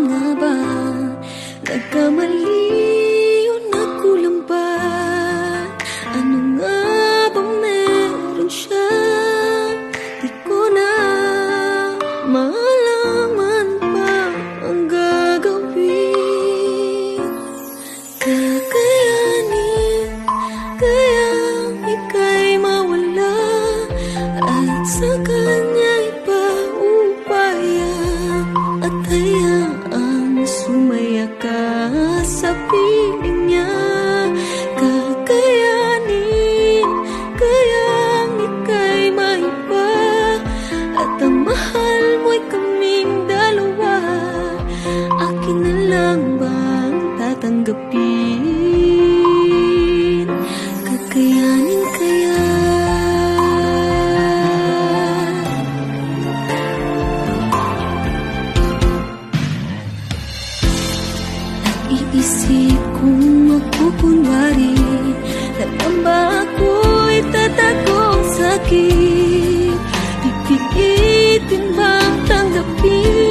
nga ba? Nagkamali o nagkulang ba? Ano nga bang meron siya? Di ko na malaman pa ang gagawin. Kakayanin kayang ika'y mawala at sa kanya ipaubaya at hayaang sumaya ka sa piling niya. Kakayanin kayang ika'y maiba at ang mahal mo'y kaming dalawa. Akin na lang bang tatanggapin? Kakayanin kaya? Iisip kong magkukunwari na lang ba ako'y tatagong sakit? Pipilitin bang tanggapin